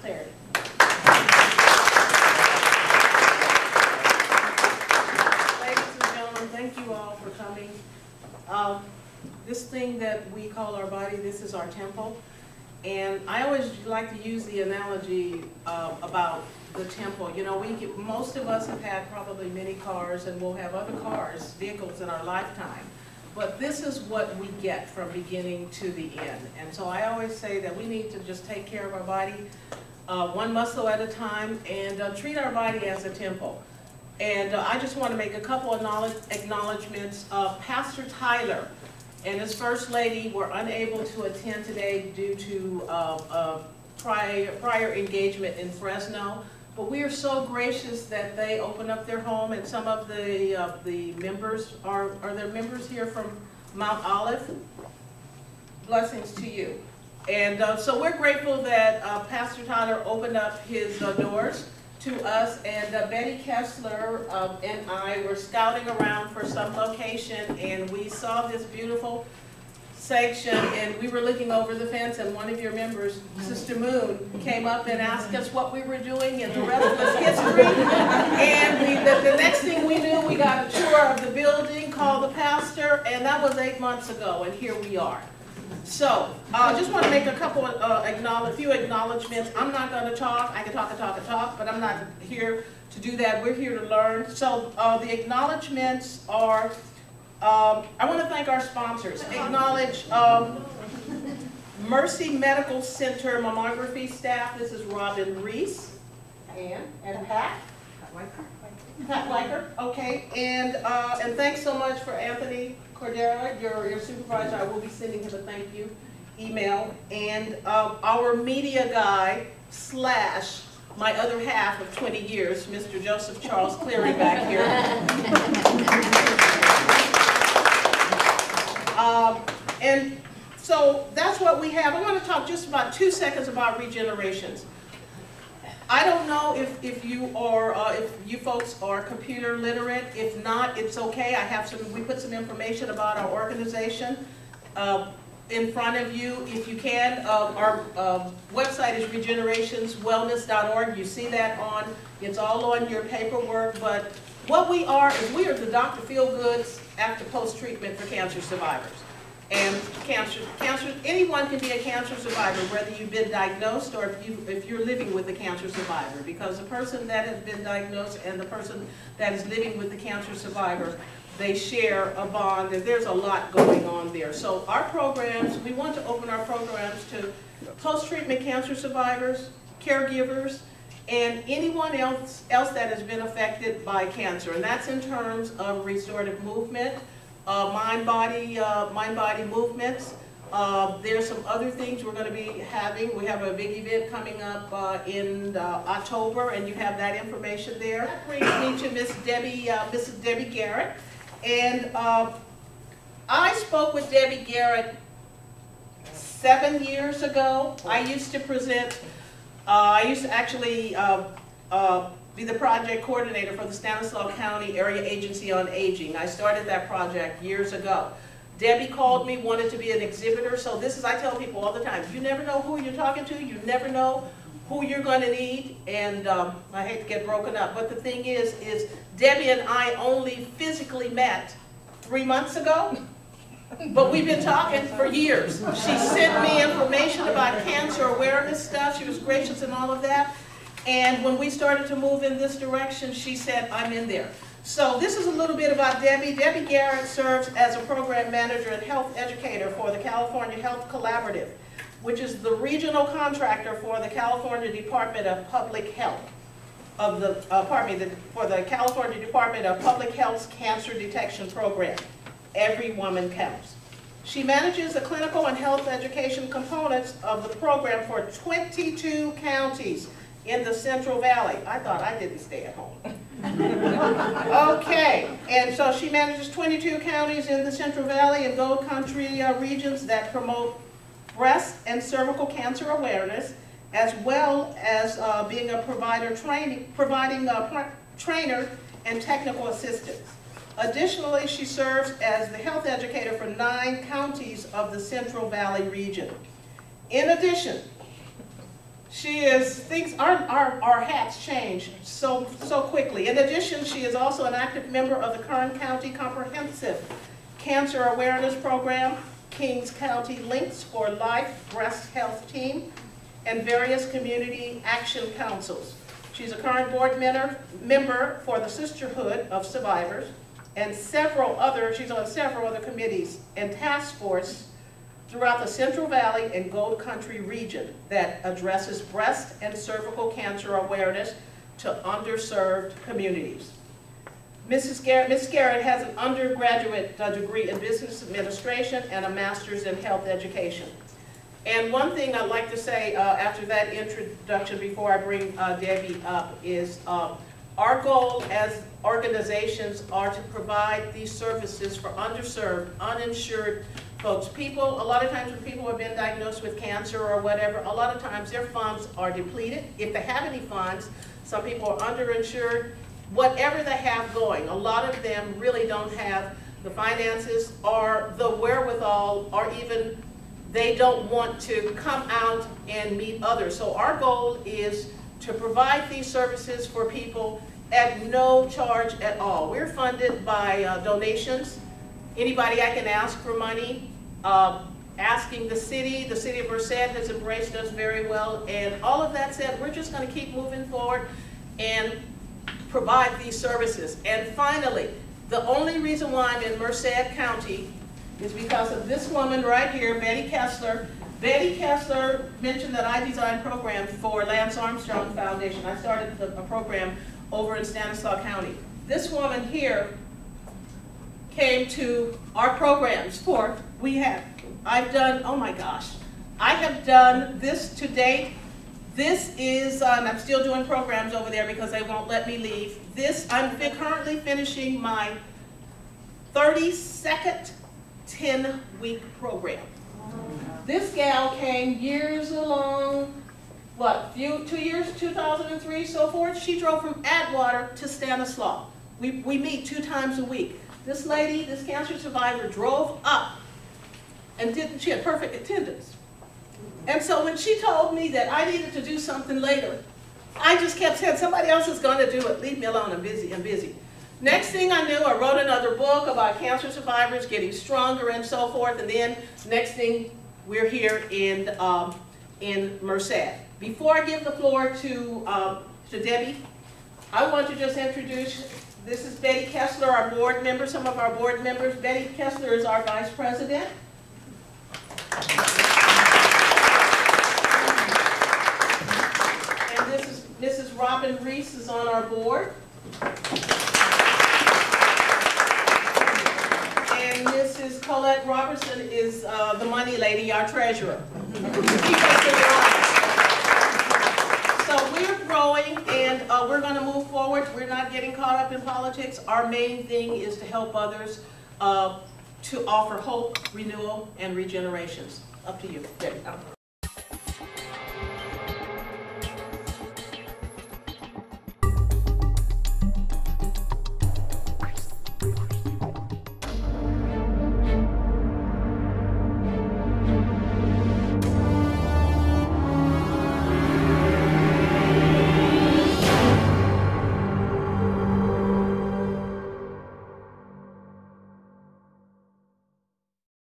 Clarity. Ladies and gentlemen, thank you all for coming. This thing that we call our body, this is our temple. And I always like to use the analogy about the temple. You know, most of us have had probably many cars, and we'll have other cars, vehicles in our lifetime. But this is what we get from beginning to the end. And so I always say that we need to just take care of our body one muscle at a time, and treat our body as a temple. And I just want to make a couple of acknowledgments. Pastor Tyler and his First Lady were unable to attend today due to prior engagement in Fresno. But we are so gracious that they opened up their home, and some of the members are there members here from Mount Olive. Blessings to you. And so we're grateful that Pastor Tyler opened up his doors to us, and Betty Kessler and I were scouting around for some location, and we saw this beautiful section, and we were looking over the fence, and one of your members, Sister Moon, came up and asked us what we were doing, and the rest was history. And the next thing we knew, we got a tour of the building, called the pastor, and that was 8 months ago, and here we are. So, I just want to make a few acknowledgments. I'm not going to talk. I can talk and talk and talk, but I'm not here to do that. We're here to learn. So, the acknowledgments are, I want to thank our sponsors. Acknowledge Mercy Medical Center mammography staff. This is Robin Reese and Pat. Pat Weicker. Okay, and thanks so much for Anthony Cordera, your supervisor. I will be sending him a thank you email. And our media guy / my other half of 20 years, Mr. Joseph Charles Cleary back here. And so that's what we have. I want to talk just about 2 seconds about regenerations. I don't know if you folks are computer literate. If not, it's okay. We put some information about our organization in front of you. If you can, our website is regenerationswellness.org. You see that it's all on your paperwork. But what we are is we are the Dr. Feelgoods after post-treatment for cancer survivors. And anyone can be a cancer survivor, whether you've been diagnosed or if you're living with a cancer survivor, because the person that has been diagnosed and the person that is living with the cancer survivor, they share a bond, and there's a lot going on there. So our programs, we want to open our programs to post-treatment cancer survivors, caregivers, and anyone else that has been affected by cancer, and that's in terms of restorative movement, mind-body movements. There's some other things we're going to be having. We have a big event coming up in October, and you have that information there. That brings me to Mrs. Debbie Garrett. And I spoke with Debbie Garrett 7 years ago. I used to present, I used to actually be the project coordinator for the Stanislaus County Area Agency on Aging. I started that project years ago. Debbie called me, wanted to be an exhibitor, so this is, I tell people all the time, you never know who you're talking to, you never know who you're going to need, and I hate to get broken up, but the thing is Debbie and I only physically met 3 months ago, but we've been talking for years. She sent me information about cancer awareness stuff, she was gracious and all of that. And when we started to move in this direction, she said, I'm in there. So this is a little bit about Debbie. Debbie Garrett serves as a program manager and health educator for the California Health Collaborative, which is the regional contractor for the California Department of Public Health, for the California Department of Public Health's Cancer Detection Program. Every woman counts. She manages the clinical and health education components of the program for 22 counties in the Central Valley. I thought I didn't stay at home. Okay, and so she manages 22 counties in the Central Valley and Gold Country regions that promote breast and cervical cancer awareness, as well as being a providing trainer and technical assistance. Additionally, she serves as the health educator for 9 counties of the Central Valley region. In addition, She is, our hats change so quickly. In addition, she is also an active member of the Kern County Comprehensive Cancer Awareness Program, Kings County Links for Life Breast Health Team, and various community action councils. She's a current board member for the Sisterhood of Survivors, and she's on several other committees and task force throughout the Central Valley and Gold Country region that addresses breast and cervical cancer awareness to underserved communities. Ms. Garrett has an undergraduate degree in business administration and a master's in health education. And one thing I'd like to say after that introduction before I bring Debbie up is our goal as organizations are to provide these services for underserved, uninsured folks. A lot of times when people have been diagnosed with cancer or whatever, a lot of times their funds are depleted. If they have any funds, some people are underinsured. Whatever they have going, a lot of them really don't have the finances or the wherewithal, or even they don't want to come out and meet others. So our goal is to provide these services for people at no charge at all. We're funded by donations. Anybody I can ask for money, asking the city of Merced has embraced us very well, and all of that said, we're just going to keep moving forward and provide these services. And finally, the only reason why I'm in Merced County is because of this woman right here, Betty Kessler. Betty Kessler mentioned that I designed programs for Lance Armstrong Foundation. I started a program over in Stanislaus County. This woman here came to our programs for, I've done, oh my gosh, I have done this to date. This is, and I'm still doing programs over there because they won't let me leave. I'm currently finishing my 32nd 10-week program. This gal came years along, 2 years, 2003, so forth. She drove from Atwater to Stanislaus. We meet 2 times a week. This lady, this cancer survivor, drove up and she had perfect attendance. And so when she told me that I needed to do something later, I just kept saying, somebody else is going to do it. Leave me alone, I'm busy. Next thing I knew, I wrote another book about cancer survivors getting stronger and so forth, and then next thing, we're here in Merced. Before I give the floor to Debbie, I want to just introduce, this is Betty Kessler, our board member, some of our board members. Betty Kessler is our vice president. And this is Mrs. Robin Reese is on our board. And Mrs. Colette Robertson is the money lady, our treasurer. So we're growing and we're going to move forward. we're not getting caught up in politics. Our main thing is to help others to offer hope, renewal, and regenerations. Up to you. There you go.